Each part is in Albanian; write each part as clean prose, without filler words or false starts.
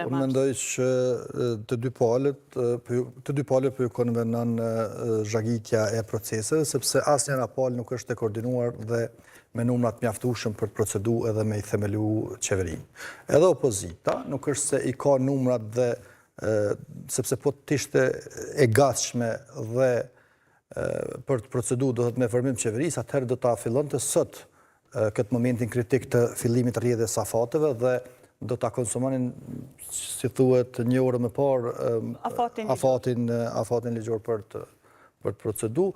Unë mendoj që të dy palët për ju konvenon zhagitja e proceseve, sepse asnjëra palë nuk është e koordinuar dhe me numrat mjaftueshëm për të procedu edhe me i themelu qeverinë. Edhe opozita nuk është se i ka numrat dhe sepse po të ishte e gatshme dhe për të procedu do të me formim qeverisë, atëherë do ta fillonte sot këtë momentin kritik të fillimit rrjedhjes afateve dhe do ta konsumonin, si thuhet, një orë më parë afatin ligjor për të procedu,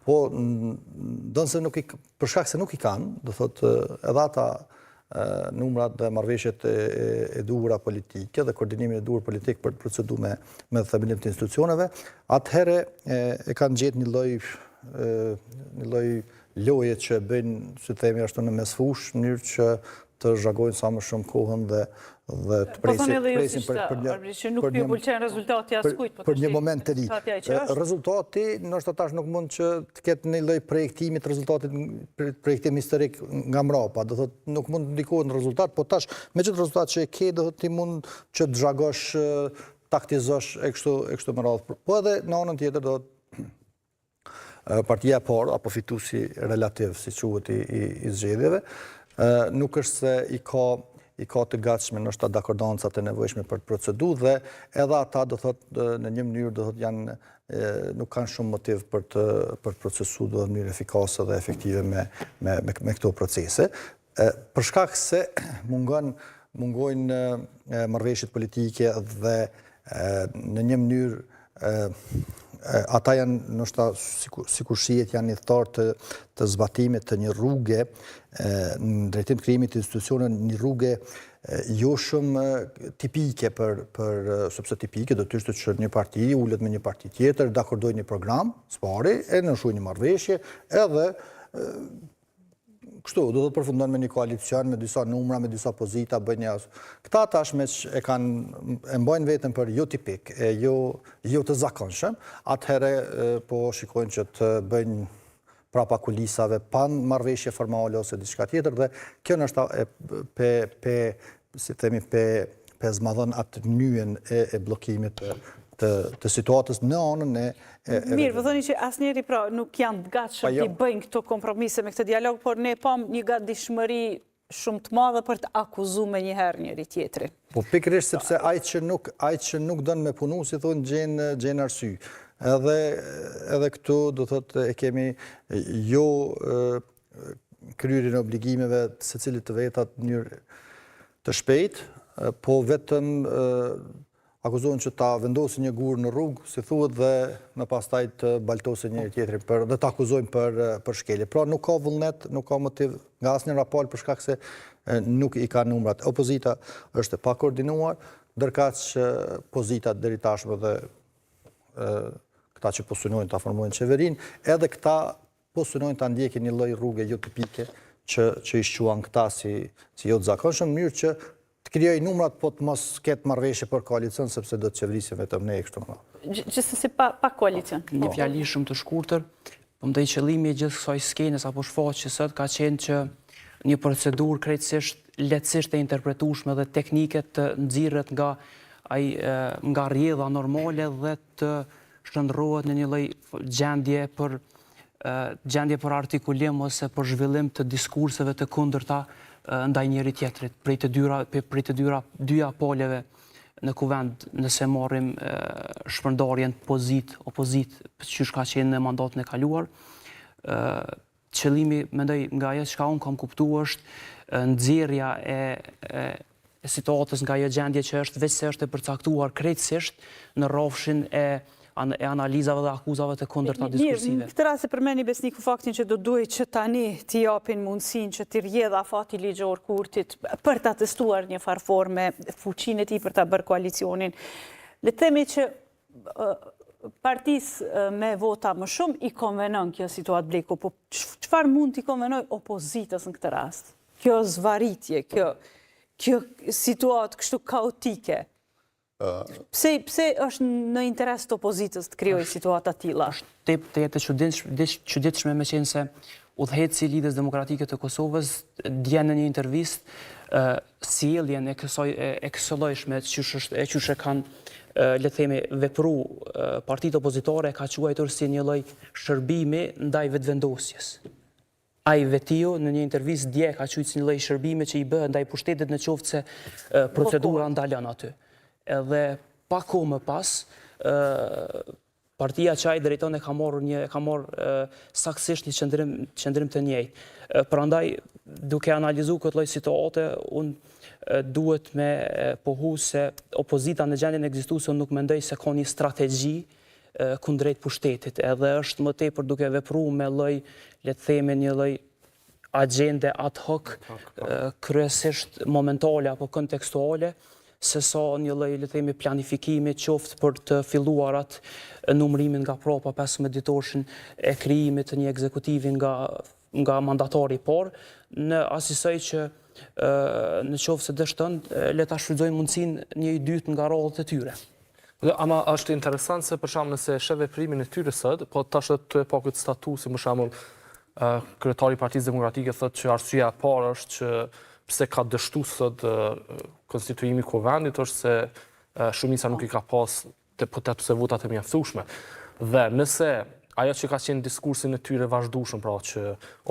po për shkak se nuk i kanë, do thotë edhe ata numrat dhe marrëveshjet e duhura politike dhe koordinimin e duhur politik për të procedu me themelim të institucioneve, atëherë e kanë gjetë një lloj loje që bëjnë, si themi ashtu, në mesfush, në mënyrë që të zhagojnë sa më shumë kohën dhe të presin për një moment të ri. Rezultati, nështë tash nuk mund që të ketë një lloj projektimit projektim historik nga mrapa, do thotë nuk mund të ndikohet në rezultat, po tash me gjithë rezultat që e ke, do thotë ti mund që të zhagosh, taktizosh e kështu me radhë. Po edhe në anën tjetër do të partia e parë, apo fituesi relativ, si quhet i zgjedhjeve, nuk është se i ka të gatshme nështë dakordancat e nevojshme për të procedu dhe edhe ata do thotë në një mënyrë do thotë nuk kanë shumë motiv për të procesu do në mënyrë efikase dhe efektive me këto procese. Për shkak se mungojnë marrëveshjet politike dhe në një mënyrë ata janë, nështë sikur shihet, janë një tharë të zbatimit të një rruge në drejtim të krijimit të institucioneve, një rruge jo shumë tipike sepse tipike do të ishte që një parti ulet me një parti tjetër, dakordoj një program, spari, e nënshoj një marrëveshje, edhe kështu, do të përfundon me një koalicion, me disa numra, me disa pozita, bëjnë një asë. Këta tashme që e mbojnë vetën për jo tipik, jo të zakonshëm, atëhere po shikojnë që të bëjnë prapa kulisave, pan marrëveshje formale ose diçka tjetër, dhe kjo nështë pe zmadhën atë mënyrën e blokimit të situatës në anën e... Mirë, vëthoni që asnjëri pra nuk janë të gatshëm të bëjnë këto kompromise me këtë dialog, por ne pam një gatishmëri shumë të madhe për të akuzuar me njëherë njëri tjetrin. Po pikërisht sepse ai që nuk don me punu, si thonë, gjen arsye. Edhe këtu do thotë e kemi jo kryerjen e obligimeve të secilit të vetat në mënyrë të shpejtë, po vetëm akuzohen që ta vendosin një gur në rrugë, si thuhet, dhe më pastaj të baltosin njëri tjetrin dhe të akuzojnë për shkelje. Pra nuk ka vullnet, nuk ka motiv nga asnjëra palë për shkak se nuk i ka numrat. Opozita është e pa koordinuar, ndërkaq që pozitat deri tashmë dhe këta që po synojnë ta formojnë qeverinë, edhe këta po synojnë ta ndjekin një lloj rruge jo tipike që i shquan këta si jo të zakonshëm, në mënyrë që të krijojë numrat, po të mos ketë marrëveshje për koalicion, sepse do të qeverisim vetëm ne kështu më. Gjithsesi pa koalicion. Një fjali shumë të shkurtër, po mendoj qëllimi i gjithë kësaj skenës apo shfaqjes sot ka qenë që një procedurë krejtësisht lehtësisht e interpretueshme dhe teknike të nxirret nga rrjedha normale dhe të shndërrohet në një lloj gjendje për artikulim ose për zhvillim të diskurseve të kundërta ndaj njëri tjetrit, prej të dyja poleve në kuvend, nëse marrim shpërndarjen opozit, që ka qenë në mandatën e kaluar. Qëllimi, mendoj, nga ajo çka unë kam kuptuar është nxjerrja e situatës nga ajo gjendje që është veç se është e përcaktuar krejtësisht në rrafshin e analizave dhe akuzave të kundërta diskursive. Në këtë rast e përmeni Besniku faktin që do duhet që tani t'i japin mundësinë që t'i rrjedh afati ligjor Kurtit për ta testuar një farë forme fuqinë e tij për ta bërë koalicionin. Le të themi që partisë me vota më shumë i konvenon kjo situatë Bleku, po çfarë mund t'i konvenoj opozitës në këtë rast? Kjo zvaritje, kjo situatë kështu kaotike. Pse është në interes të opozitës të krijojë situata të tilla? Është të jetë çuditshme me qenë se udhëheci i Lidhjes Demokratike të Kosovës dje në një intervistë sjelljen e kësaj llojshme qysh e kanë le të themi vepru partitë opozitore ka quajtur si një lloj shërbimi ndaj vetëvendosjes. Ai vetiu në një intervistë dje ka quajtur si një lloj shërbimi që i bëhet ndaj pushtetit në qoftë se procedura ndalon aty. Edhe pa kohë më pas partia që ai drejton e ka marrë saktësisht një qëndrim të njëjtë. Prandaj duke analizuar këtë lloj situate, unë duhet me pohu se opozita në gjendjen ekzistuese nuk mendoj se ka një strategji kundrejt pushtetit, edhe është më tepër duke vepruar me lloj, le të themi një lloj agjende ad hoc, kryesisht momentale apo kontekstuale, se sa një lloj, le të themi, planifikimi qoftë për të filluarat numërimin nga prapa 15 ditorshin e krijimit të një ekzekutivi nga mandatari i parë, në asisoj që në qoftë se dështon le ta shfrytëzojnë mundësinë një i dytë nga rollet e tyre. Ama është interesant se për shembull nëse sheh veprimin e tyre sot, po tash të pa këtë statusi, për shembull kryetari i Partisë Demokratike thotë që arsyeja e parë është që pse ka dështuar sot konstituimi i kuvendit është se shumica nuk i ka pas deputet pse votat e mjaftueshme. Dhe nëse ajo që ka qenë diskursin e tyre vazhdueshëm, pra që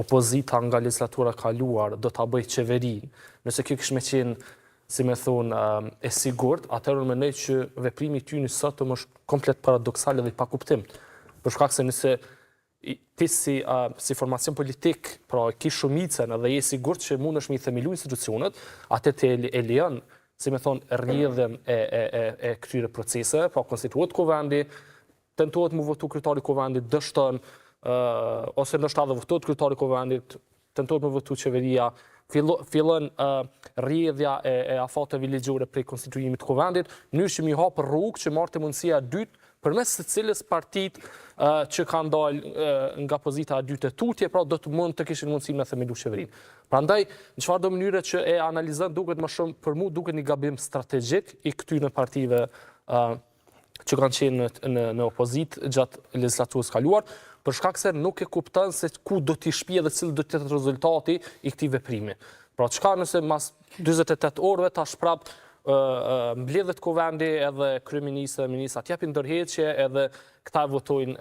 opozita nga legislatura kaluar do ta bëjë qeverinë, nëse kjo kishte qenë, si me thonë, e sigurt, atëherë unë mendoj që veprimi i tyre sot është komplet paradoksal dhe i pa kuptim. Për shkak se nëse ti si formacion politik, pra ki shumicën dhe je sigurt që mundesh me i themelu institucionet, atë të e lejon, si me thonë, rrjedhjen e këtyre proceseve, pra konstituohet kuvendi, tentohet mu votu kryetari i kuvendit, dështon, ose ndoshta edhe votohet kryetari i kuvendit, tentohet mu votu qeveria, fillon rrjedhja e afateve ligjore prej konstituimit të kuvendit, mënyrë që mi hap rrugë që marrte mundësia e dytë përmes së cilës partitë që kanë dalë nga pozita e dytë e tutje, pra do të mund të kishin mundësinë me themelu qeverinë. Prandaj, në çfarëdo mënyre që e analizon duket më shumë për mua duket një gabim strategjik i këtyre partive që kanë qenë në opozitë gjatë legislaturës kaluar, për shkak se nuk e kupton se ku do t'i shpije dhe cili do të jetë rezultati i këtij veprimi. Pra çka nëse mas 48 orëve tash prap mbledhet kuvendi edhe kryeministri dhe ministrat japin ndërheqje edhe këta votojnë